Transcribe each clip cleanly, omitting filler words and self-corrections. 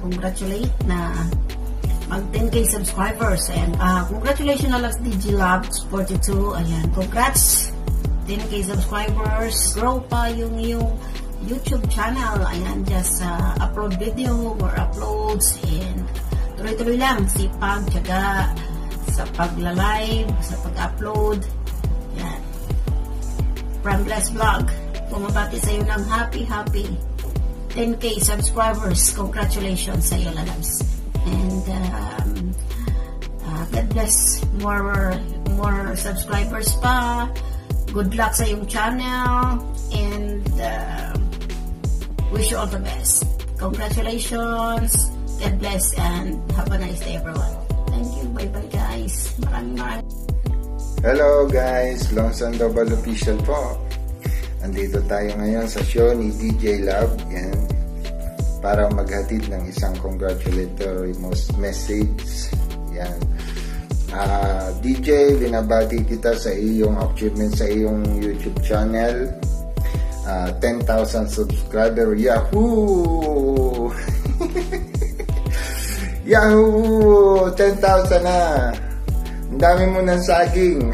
Congratulate na mag 10k subscribers, and congratulations na lang DJ Labs 42. Ayan, congrats 10k subscribers. Grow pa yung YouTube channel. Ayan, just upload video, more uploads, and tuloy-tuloy lang, sipag, tiyaga sa pagla-live, sa pag-upload. Ayan, from Bless Vlog, pumabati sa iyo ng happy 10k subscribers. Congratulations sa iyo, Lalabs. And God bless, more subscribers pa. Good luck sa iyong channel, and wish you all the best. Congratulations, God bless, and have a nice day, everyone. Thank you. Bye-bye, guys. Maraming. Hello guys, Long Sandoval Official po. Andito tayo ngayon sa show ni DJ Love, yan, para maghatid ng isang congratulatory message. Yan. DJ, binabati kita sa iyong achievement sa iyong YouTube channel. 10,000 subscriber. Yahoo! Yahoo! 10,000 na! Ang dami mo ng saging.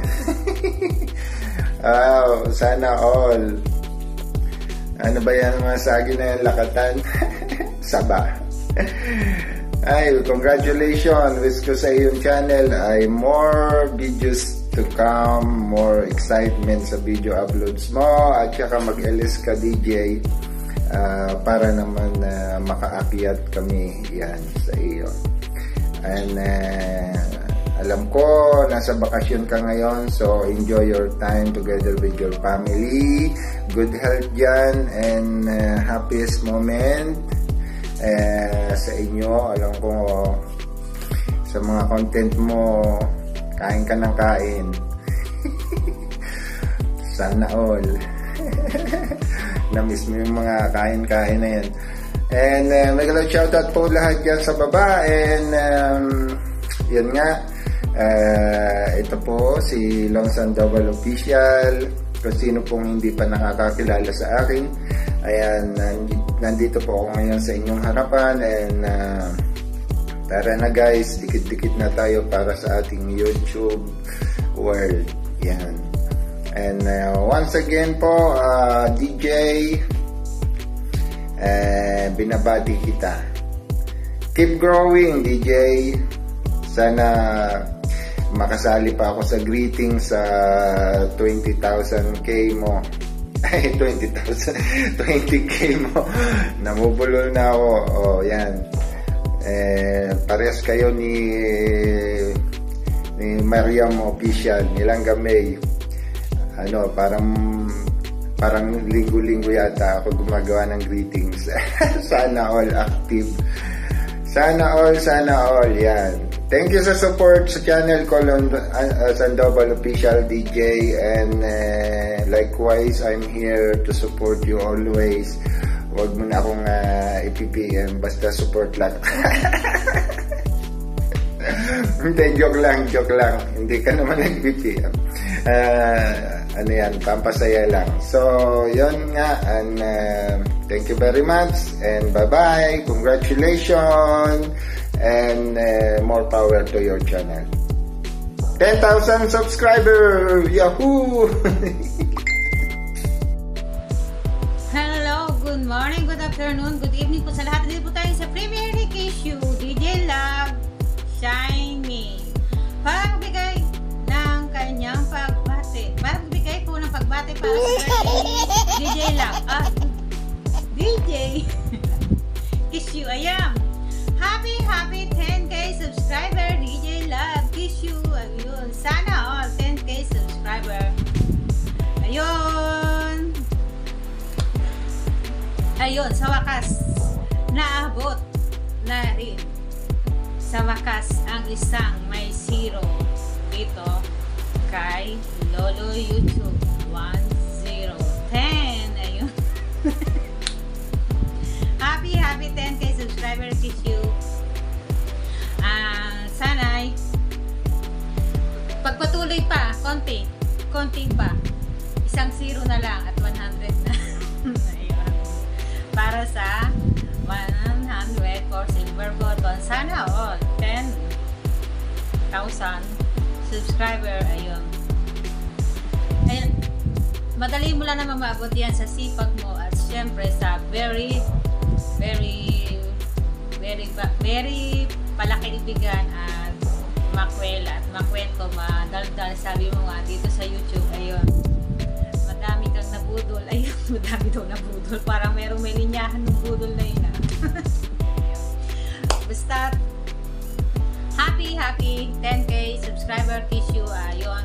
Oh, sana all. Ano ba yan mga saging na yung lakatan? Saba. Ay, congratulations. Wish ko sa iyong channel ay more videos to come, more excitement sa video uploads mo, at saka mag-LS ka DJ para naman makaakyat kami yan sa iyo. And alam ko, nasa bakasyon ka ngayon, so enjoy your time together with your family. Good health dyan, and happiest moment sa inyo. Alam ko, sa mga content mo, kain ka ng kain. Sana all. Na-miss mo yung mga kain-kain na yan. And magandang shoutout po lahat dyan sa baba. And yun nga, ito po si Long Sandoval Official. Kung sino pong hindi pa nakakakilala sa akin, ayan, nandito po ako ngayon sa inyong harapan. And tara na guys, dikit-dikit na tayo para sa ating YouTube world. Yan. And once again po, DJ, binabati kita. Keep growing, DJ. Sana makasali pa ako sa greeting sa 20,000k mo. Ay, 20k mo. Namubulol na ako. Oh, yan. Parehas kayo ni Mariam Official, nilang May. Ano, parang linggo-linggo yata ako gumagawa ng greetings. Sana all active. Sana all, yan. Thank you sa support sa channel ko, Sandoval Official DJ, and likewise, I'm here to support you always. Huwag mo na akong i-PPM, basta support lang. Hindi, joke lang. Hindi ka naman nag-PPM. Ano yan, pampasaya lang. So, yun nga, and thank you very much, and bye-bye, congratulations, and more power to your channel. 10,000 subscribers! Yahoo! Hello, good morning, good afternoon, good evening po sa lahat. Dito po tayo sa Premier Issue, DJ Love Shining. Pagbigay ng kanyang pagbati. Pagbigay po ng pagbati para sa birthday DJ Love. DJ Issue, ayan. Happy 10k subscriber, DJ Love Issue. Ayun, sana all 10k subscriber. Ayun, sa wakas naabot na rin sa wakas ang isang may zero dito kay Lolo YouTube 1010. Ayun. subscriber. Ayun. Madali mo lang naman maabot yan sa sipag mo at syempre sa very palakaibigan at makwela at makwento, madaldal, sabi mo nga dito sa YouTube. Ayun, madami kang nabudol. Ayun, madami daw nabudol, parang merong may linyahan ng budol na yun. Basta happy 10k subscriber issue. Ayun,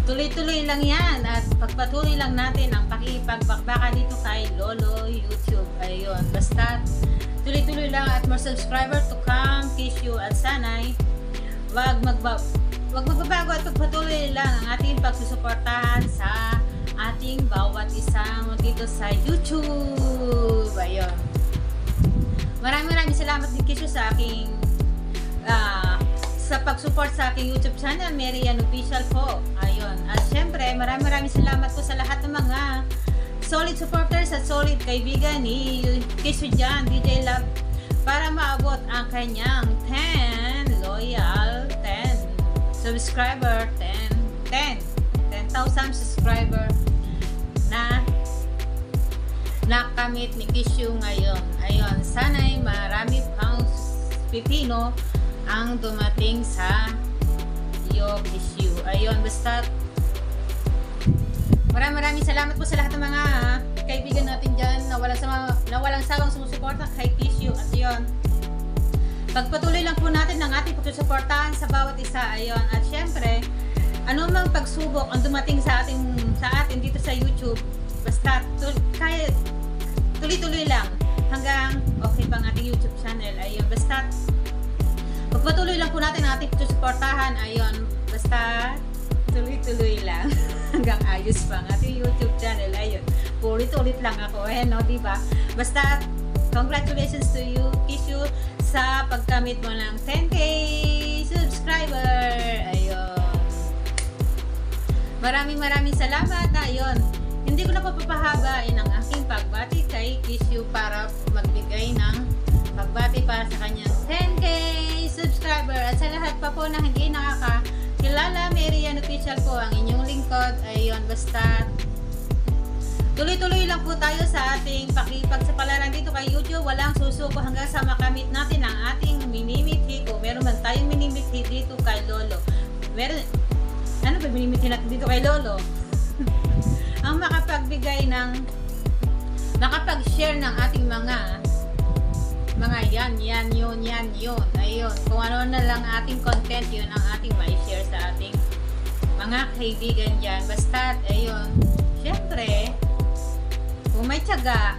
tuloy-tuloy lang yan at pagpatuloy lang natin ang pakipagbakbaka dito kay Lolo YouTube. Ayun, basta tuloy-tuloy lang at more subscriber to come, Kishu, at sanay wag magbabago at pagpatuloy lang ang ating pagsusuportahan sa ating bawat isang dito sa YouTube. Ayun, maraming salamat din, Kishu, sa aking sa pag-support sa aking YouTube channel, Mary Ann Official po. Ayun, at syempre maraming salamat po sa lahat ng mga solid supporters at solid kaibigan ni Kishu dyan, DJ Love, para maabot ang kanyang 10 loyal 10 subscriber, 10,000 subscriber na nakamit ni Kishu ngayon. Ayun, sana'y marami pang pipino ang dumating sa iyo, Kishu. Ayun, basta maraming salamat po sa lahat ng mga kaibigan natin dyan na walang sawang sumusuporta kay Kishu. At yun, pagpatuloy lang po natin ng ating pagsusuportahan sa bawat isa. Ayun, at syempre anumang pagsubok ang dumating sa atin dito sa YouTube, basta tuloy-tuloy lang hanggang okay pang ating YouTube channel. Ayun, basta pagpatuloy lang po natin ang ating pagsusuportahan. Ayun, basta tuloy-tuloy lang hanggang ayos pa ang ating YouTube channel. Ayun, ulit-ulit lang ako, no, diba? Basta congratulations to you, Kishu, sa pagkamit mo ng 10k subscriber. Ayun, maraming salamat. Ayun, hindi ko na papahabain ang aking pagbati kay Kishu para magbigay ng pagbati para sa kanyang 10k subscriber. At sa lahat pa po na hindi nakakilala, Mary Ann Official po ang inyong lingkod. Ayun, basta tuloy-tuloy lang po tayo sa ating pakipagsapalaran dito kay YouTube. Walang susuko hanggang sa makamit natin ang ating minimithi. Kung meron man tayong minimithi dito kay Lolo, ano ba minimithi natin dito kay Lolo? Ang makapag-share ng ating mga yan yun. Ayun, kung ano na lang ating content, yun ang ating ma-share sa ating mga kaibigan dyan. Basta, ayun, syempre kung may tiyaga,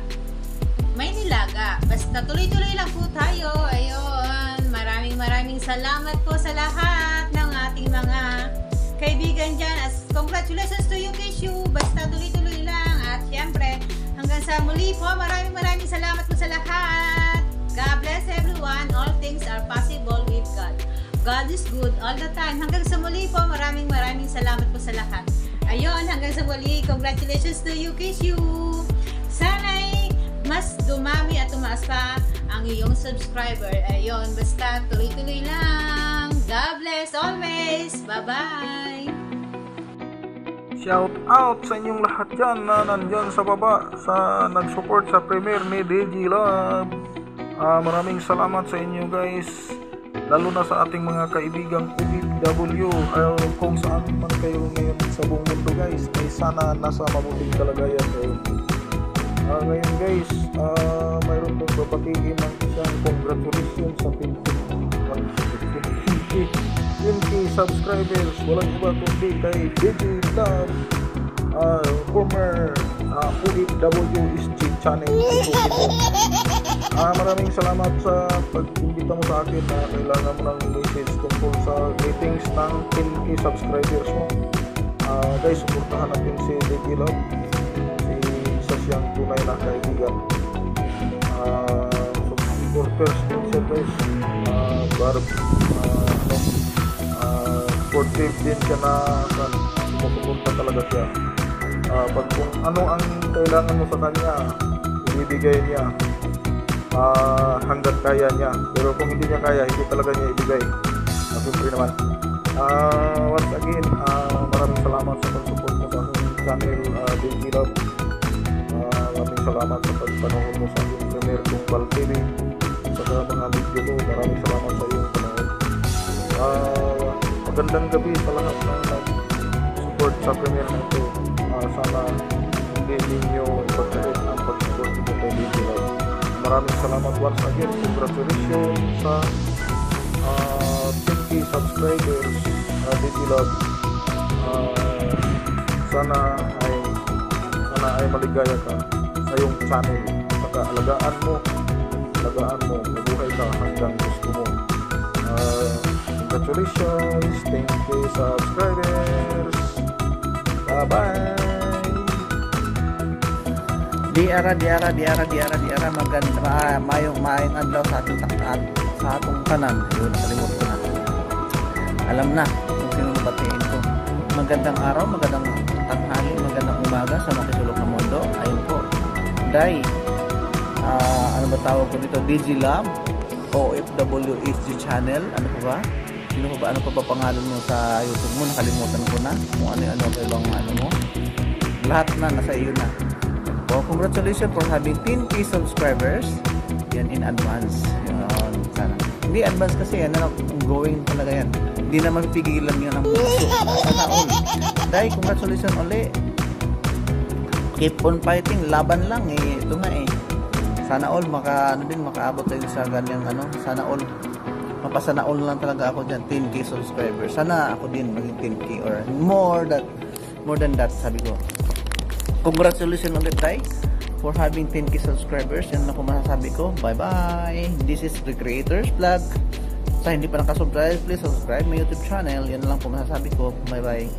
may nilaga. Basta tuloy-tuloy lang po tayo. Ayun, maraming salamat po sa lahat ng ating mga kaibigan dyan. As congratulations to you, Kishu. Basta tuloy-tuloy lang. At syempre, hanggang sa muli po, maraming salamat po sa lahat. God bless everyone. All things are possible with God. God is good all the time. Hanggang sa muli po, maraming salamat po sa lahat. Ayun, hanggang sa muli, congratulations to you, Kishu. Sana'y mas dumami at tumaas pa ang iyong subscriber. Ayun, basta tuloy-tuloy lang. God bless always. Bye-bye. Shout out sa inyong lahat dyan na nandyan sa baba sa nag-support sa premiere ni DJ Love. Maraming salamat sa inyo, guys, lalo na sa ating mga kaibigang OFW, kung saan man kayo ngayon sa buong mundo, guys, ay sana nasa mabuting kalagayan kayo. Ngayon, guys, mayroon kong babatiin ng isang congratulations sa 20k subscribers. Walang iba kundi kay DJ Love, former OFW channel. Maraming salamat sa pag-imbita mo sa akin na kailangan mo ng message tungkol sa ratings ng 10k subscribers mo. Guys, suportahan natin si DJ Love, isa siyang tunay na kaibigan. Supporters din siya, guys. Supportive din siya na sumusuporta talaga siya. Pag kung ano ang kailangan mo sa kanya, ibibigay niya hanggat kaya niya. Pero kung hindi niya kaya, hindi talaga niya ibigay. Siyempre naman, Once again, maraming salamat sa pag-support mo sa aking channel, DJ Love. Maraming salamat sa pagpanood mo sa aking Premier Tumbal TV. Sa mga video ko, maraming salamat sa iyong panood. Magandang gabi sa lahat ng support sa Premier nito. Sana hindi ninyo ipagkait ang pag-support nito kay DJ Love. Maraming salamat once again. Congratulations sa 10K subscribers, DJ Love. Sana ay maligaya ka sa iyong channel. Saka alagaan mo, mabuhay ka hanggang gusto mo. Congratulations, 10K subscribers. Bye-bye. Diara maganda mayong adlaw sa atong tanan. Yun, kalimutan ko na. Alam na kung sino batiin ko. Magandang araw, magandang tanghali, magandang umaga sa makisulok na mundo. Ayun po. Day, ano ba tawag ko dito? DJ Love, OFW HD channel. Ano pa ba? Ano pa ba pangalan mo sa YouTube mo? Nakalimutan ko na. Kung ano ba ibang ano mo. Lahat na, nasa iyo na. So, congratulations for having 10K subscribers. Yan in advance. Yun, sana. Hindi advance kasi yan, ongoing talaga yan. Hindi na mapipigilan yan ang puso. Sana all. Dahil congratulations ulit. Keep on fighting. Laban lang eh. Ito nga eh. Sana all makaabot tayo sa ganyang sana all. Mapasana all lang talaga ako dyan. 10K subscribers. Sana ako din maging 10K or more than that, sabi ko. Congratulations ulit guys for having 10K subscribers. Yan ako masasabi ko. Bye bye. This is the Creators Vlog. Sa hindi pa nakasubscribe, please subscribe my YouTube channel. Yan lang po masasabi ko. Bye bye.